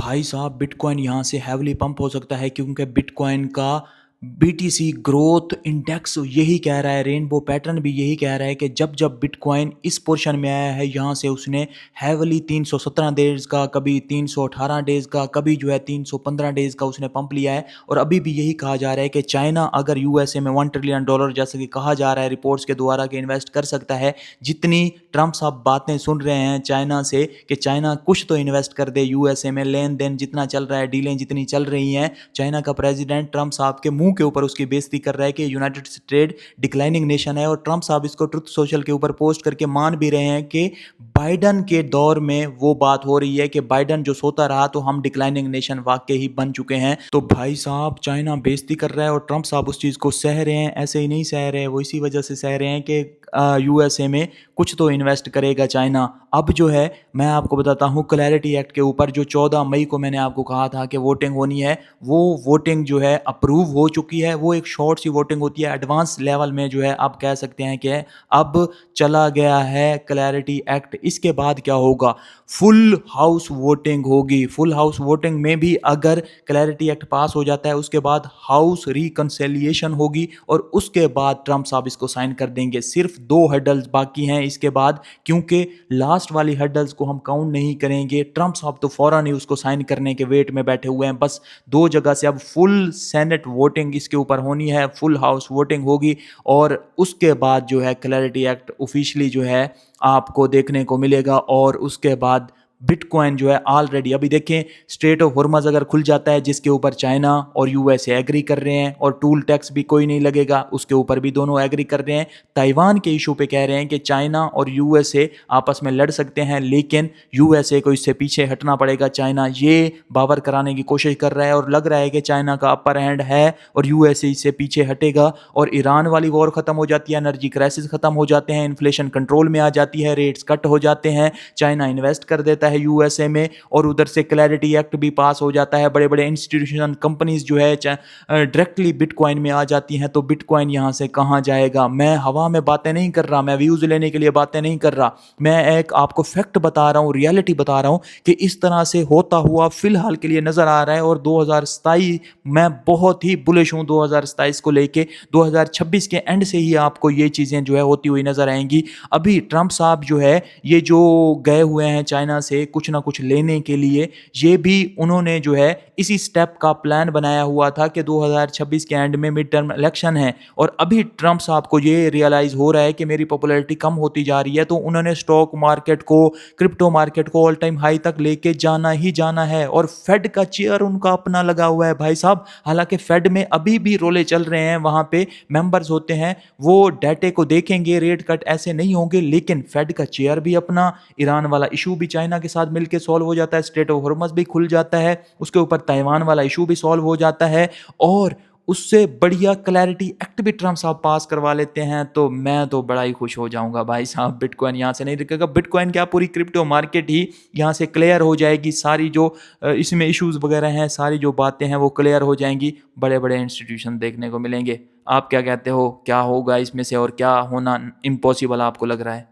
भाई साहब बिटकॉइन यहाँ से हैवली पंप हो सकता है क्योंकि बिटकॉइन का बीटीसी ग्रोथ इंडेक्स यही कह रहा है, रेनबो पैटर्न भी यही कह रहा है कि जब जब बिटकॉइन इस पोर्शन में आया है यहाँ से उसने हैवली 317 डेज का, कभी 318 डेज का, कभी जो है 315 डेज का उसने पंप लिया है। और अभी भी यही कहा जा रहा है कि चाइना अगर यूएसए में $1 ट्रिलियन जैसे कि कहा जा रहा है रिपोर्ट्स के द्वारा कि इन्वेस्ट कर सकता है, जितनी ट्रंप साहब बातें सुन रहे हैं चाइना से कि चाइना कुछ तो इन्वेस्ट कर दे यूएसए में, लेन देन जितना चल रहा है, डीलें जितनी चल रही हैं, चाइना का प्रेसिडेंट ट्रंप साहब के मुंह के ऊपर उसकी बेइज्जती कर रहा है कि यूनाइटेड स्टेट डिक्लाइनिंग नेशन है। और ट्रंप साहब इसको ट्रुथ सोशल के ऊपर पोस्ट करके मान भी रहे हैं कि बाइडन के दौर में वो बात हो रही है कि बाइडन जो सोता रहा तो हम डिक्लाइनिंग नेशन वाकई ही बन चुके हैं। तो भाई साहब चाइना बेइज्जती कर रहा है और ट्रंप साहब उस चीज़ को सह रहे हैं। ऐसे ही नहीं सह रहे, वो इसी वजह से सह रहे हैं कि यूएसए में कुछ तो इन्वेस्ट करेगा चाइना। अब जो है मैं आपको बताता हूँ क्लैरिटी एक्ट के ऊपर, जो 14 मई को मैंने आपको कहा था कि वोटिंग होनी है, वो वोटिंग जो है अप्रूव हो चुकी है। वो एक शॉर्ट सी वोटिंग होती है, एडवांस लेवल में जो है आप कह सकते हैं कि अब चला गया है क्लैरिटी एक्ट। इसके बाद क्या होगा, फुल हाउस वोटिंग होगी। फुल हाउस वोटिंग में भी अगर क्लैरिटी एक्ट पास हो जाता है उसके बाद हाउस रिकंसिलिएशन होगी और उसके बाद ट्रंप साहब इसको साइन कर देंगे। सिर्फ 2 हर्डल्स बाकी हैं इसके बाद, क्योंकि लास्ट वाली हर्डल्स को हम काउंट नहीं करेंगे। ट्रंप साहब तो फौरन ही उसको साइन करने के वेट में बैठे हुए हैं। बस 2 जगह से अब फुल सेनेट वोटिंग इसके ऊपर होनी है, फुल हाउस वोटिंग होगी और उसके बाद जो है क्लैरिटी एक्ट ऑफिशियली जो है आपको देखने को मिलेगा। और उसके बाद बिटकॉइन जो है ऑलरेडी अभी देखें, स्ट्रेट ऑफ हॉर्मज़ अगर खुल जाता है जिसके ऊपर चाइना और यूएसए एग्री कर रहे हैं और टूल टैक्स भी कोई नहीं लगेगा, उसके ऊपर भी दोनों एग्री कर रहे हैं। ताइवान के इशू पे कह रहे हैं कि चाइना और यूएसए आपस में लड़ सकते हैं लेकिन यूएसए को इससे पीछे हटना पड़ेगा। चाइना ये बावर कराने की कोशिश कर रहा है और लग रहा है कि चाइना का अपर हैंड है और यूएसए इससे पीछे हटेगा और ईरान वाली वॉर खत्म हो जाती है, एनर्जी क्राइसिस खत्म हो जाते हैं, इन्फ्लेशन कंट्रोल में आ जाती है, रेट्स कट हो जाते हैं, चाइना इन्वेस्ट कर देता है यूएसए में और उधर से क्लैरिटी एक्ट भी पास हो जाता है। बड़े बड़े इंस्टीट्यूशन कंपनीज जो है डायरेक्टली बिटकॉइन में आ जाती हैं। तो बिटकॉइन यहाँ से कहाँ जाएगा? मैं हवा में बातें नहीं कर रहा, मैं व्यूज लेने के लिए बातें नहीं कर रहा, मैं एक आपको फैक्ट बता रहा हूँ, रियलिटी बता रहा हूँ कि इस तरह से होता हुआ फिलहाल के लिए नजर आ रहा है। और 2027 मैं बहुत ही बुलिश हूँ 2027 को लेके। 2026 के एंड से ही आपको ये चीज़ें जो है होती हुई नजर आएंगी। अभी ट्रंप साहब जो है ये जो गए हुए हैं चाइना से कुछ ना कुछ लेने के लिए, ये भी उन्होंने जो है इसी स्टेप का प्लान बनाया हुआ था कि 2026 के एंड में मिड टर्म इलेक्शन है और अभी ट्रंप साहब को ये रियलाइज हो रहा है कि मेरी पॉपुलैरिटी कम होती जा रही है, तो उन्होंने स्टॉक मार्केट को, क्रिप्टो मार्केट को ऑल टाइम हाई तक लेके जाना ही जाना है। और फेड का चेयर उनका अपना लगा हुआ है भाई साहब। हालांकि फेड में अभी भी रोले चल रहे हैं, वहां पे मेंबर्स होते हैं, वो डाटे को देखेंगे, रेट कट ऐसे नहीं होंगे, लेकिन फेड का चेयर भी अपना, ईरान वाला इशू भी चाइना के साथ मिलकर सॉल्व हो जाता है, स्ट्रेट ऑफ हॉर्मज़ भी खुल जाता है, उसके ऊपर ताइवान वाला इशू भी सॉल्व हो जाता है और उससे बढ़िया क्लैरिटी एक्ट भी ट्रंप साहब पास करवा लेते हैं। तो मैं तो बड़ा ही खुश हो जाऊंगा भाई साहब। बिटकॉइन यहाँ से नहीं रुकेगा, बिटकॉइन क्या पूरी क्रिप्टो मार्केट ही यहाँ से क्लियर हो जाएगी। सारी जो इसमें इश्यूज वगैरह हैं, सारी जो बातें हैं वो क्लियर हो जाएंगी, बड़े बड़े इंस्टीट्यूशन देखने को मिलेंगे। आप क्या कहते हो, क्या होगा इसमें से और क्या होना इम्पॉसिबल आपको लग रहा है?